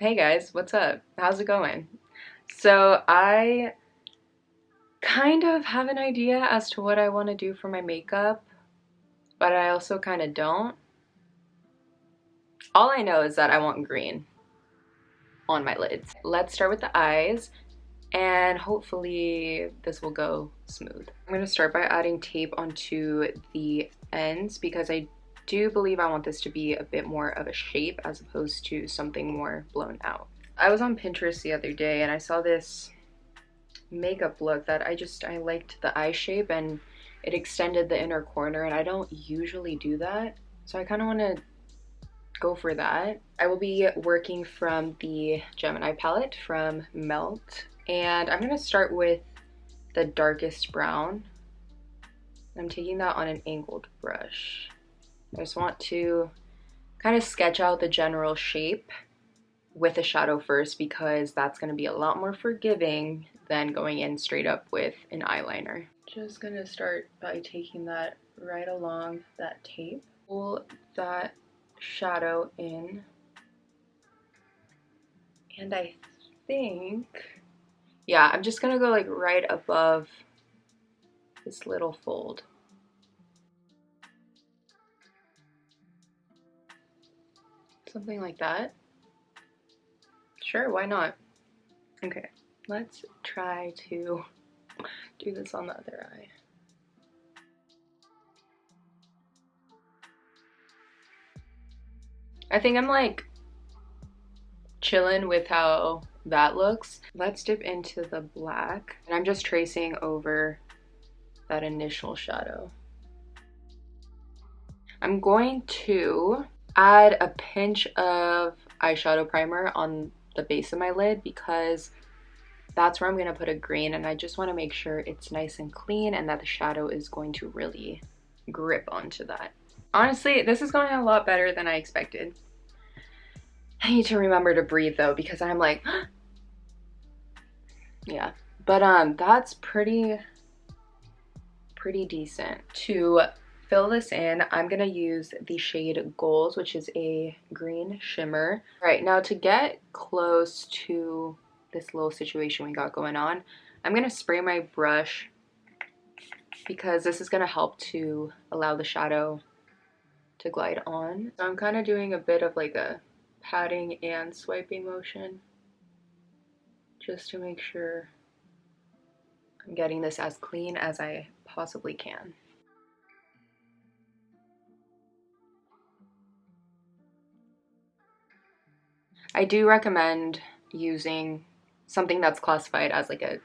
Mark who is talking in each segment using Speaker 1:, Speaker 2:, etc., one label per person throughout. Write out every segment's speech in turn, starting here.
Speaker 1: Hey guys, what's up? How's it going? So I kind of have an idea as to what I want to do for my makeup, but I also kind of don't. All I know is that I want green on my lids. Let's start with the eyes, and hopefully this will go smooth. I'm going to start by adding tape onto the ends because I do believe I want this to be a bit more of a shape as opposed to something more blown out. I was on Pinterest the other day and I saw this makeup look that I liked the eye shape, and it extended the inner corner, and I don't usually do that, so I kind of want to go for that. I will be working from the Gemini palette from Melt, and I'm going to start with the darkest brown. I'm taking that on an angled brush. I just want to kind of sketch out the general shape with a shadow first because that's going to be a lot more forgiving than going in straight up with an eyeliner. Just going to start by taking that right along that tape. Pull that shadow in. And I think, yeah, I'm just going to go like right above this little fold. Something like that. Sure, why not? Okay, let's try to do this on the other eye. I think I'm like chilling with how that looks. Let's dip into the black, and I'm just tracing over that initial shadow. I'm going to add a pinch of eyeshadow primer on the base of my lid because that's where I'm going to put a green, and I just want to make sure it's nice and clean and that the shadow is going to really grip onto that. Honestly, this is going a lot better than I expected. I need to remember to breathe though because I'm like yeah, but that's pretty decent. To fill this in, I'm gonna use the shade Goals, which is a green shimmer. All right, now to get close to this little situation we got going on, I'm gonna spray my brush because this is gonna help to allow the shadow to glide on. So I'm kind of doing a bit of like a patting and swiping motion just to make sure I'm getting this as clean as I possibly can. I do recommend using something that's classified as like a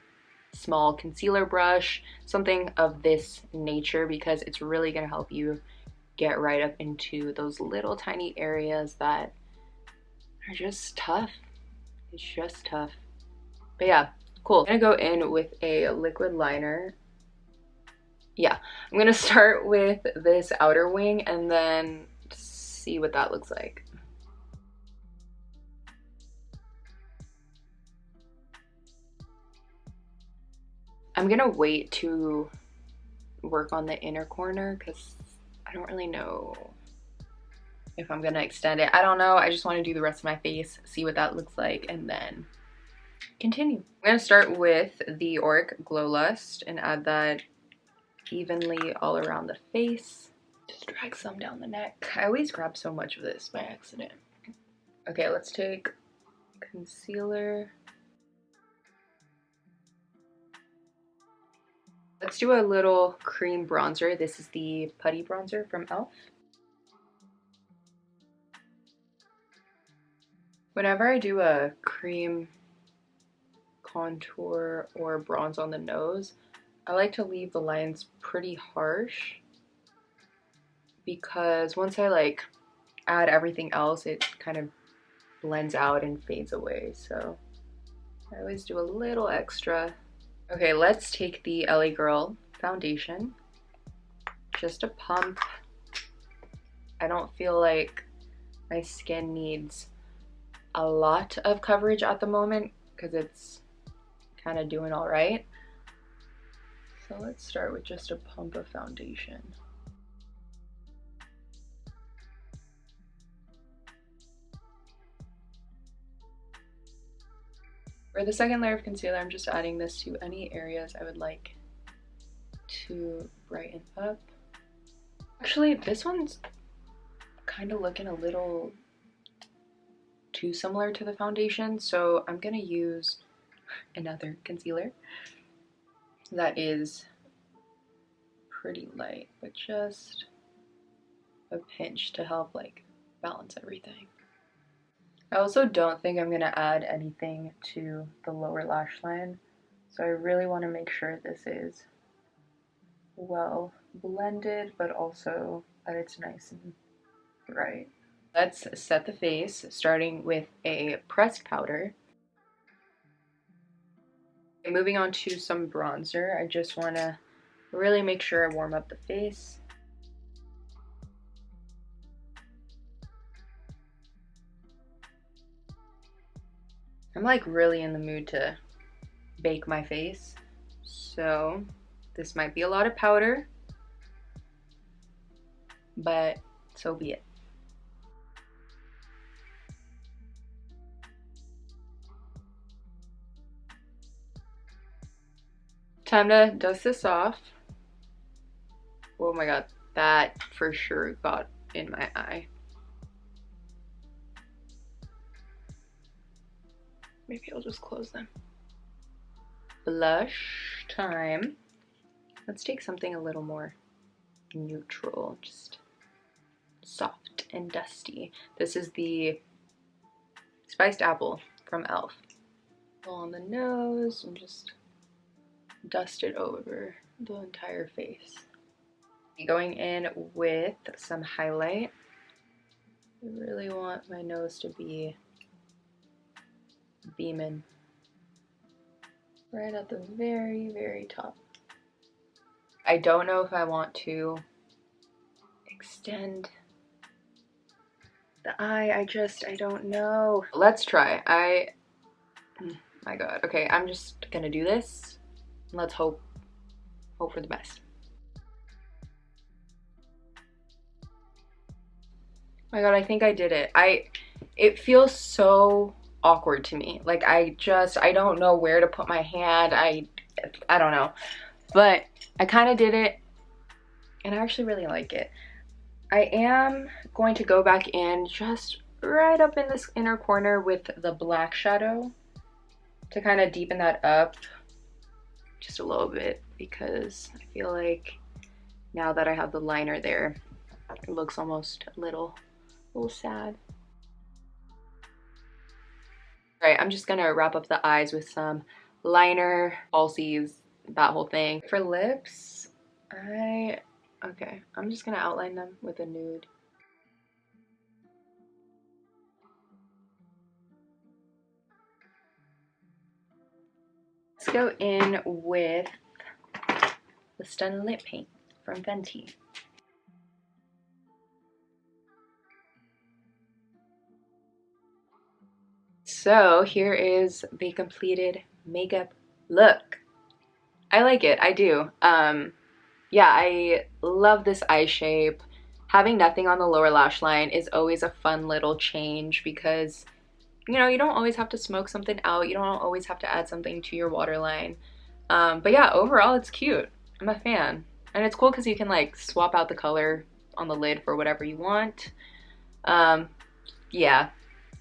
Speaker 1: small concealer brush, something of this nature, because it's really going to help you get right up into those little tiny areas that are just tough. It's just tough. But yeah, cool. I'm gonna go in with a liquid liner. Yeah, I'm gonna start with this outer wing and then see what that looks like. I'm gonna wait to work on the inner corner because I don't really know if I'm gonna extend it. I don't know, I just want to do the rest of my face, see what that looks like, and then continue. I'm gonna start with the AURIC Glow Lust and add that evenly all around the face. Just drag some down the neck. I always grab so much of this by accident. Okay, let's take concealer. Let's do a little cream bronzer. This is the Putty bronzer from E.L.F. Whenever I do a cream contour or bronze on the nose, I like to leave the lines pretty harsh because once I like add everything else, it kind of blends out and fades away. So I always do a little extra. Okay, let's take the LA Girl foundation. Just a pump. I don't feel like my skin needs a lot of coverage at the moment because it's kind of doing all right. So let's start with just a pump of foundation. For the second layer of concealer, I'm just adding this to any areas I would like to brighten up. Actually, this one's kind of looking a little too similar to the foundation, so I'm gonna use another concealer that is pretty light, but just a pinch to help like balance everything. I also don't think I'm gonna add anything to the lower lash line, so I really want to make sure this is well blended, but also that it's nice and bright. Let's set the face, starting with a pressed powder. Moving on to some bronzer, I just want to really make sure I warm up the face. I'm like really in the mood to bake my face, so this might be a lot of powder, but so be it. Time to dust this off. Oh my god, that for sure got in my eye. Maybe I'll just close them. Blush time. Let's take something a little more neutral, just soft and dusty. This is the Spiced Apple from E.L.F. On the nose and just dust it over the entire face. Going in with some highlight. I really want my nose to be beaming right at the very, very top. I don't know if I want to extend the eye. I don't know. Let's try. My god. Okay, I'm just gonna do this. Let's hope for the best. My god, I think I did it. It feels so awkward to me. Like I don't know where to put my hand. I don't know. But I kind of did it and I actually really like it. I am going to go back in just right up in this inner corner with the black shadow to kind of deepen that up just a little bit, because I feel like now that I have the liner there, it looks almost a little sad. Alright, I'm just gonna wrap up the eyes with some liner, falsies, that whole thing. For lips, I'm just gonna outline them with a nude. Let's go in with the STUNNA lip paint from FENTY. So here is the completed makeup look. I like it, I do. Yeah, I love this eye shape. Having nothing on the lower lash line is always a fun little change because, you know, you don't always have to smoke something out. You don't always have to add something to your waterline. But yeah, overall it's cute. I'm a fan. And it's cool because you can like swap out the color on the lid for whatever you want. Yeah.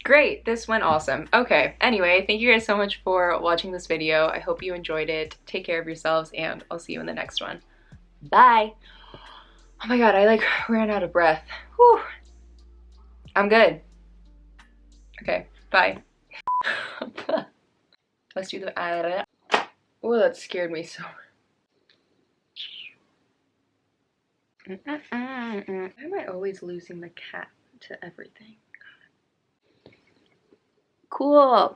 Speaker 1: Great, this went awesome. Okay, anyway, thank you guys so much for watching this video. I hope you enjoyed it. Take care of yourselves and I'll see you in the next one. Bye. Oh my god, I like ran out of breath. Whew. I'm good. Okay, bye. Let's do the oh, that scared me so. Why am I always losing the cap to everything? Cool.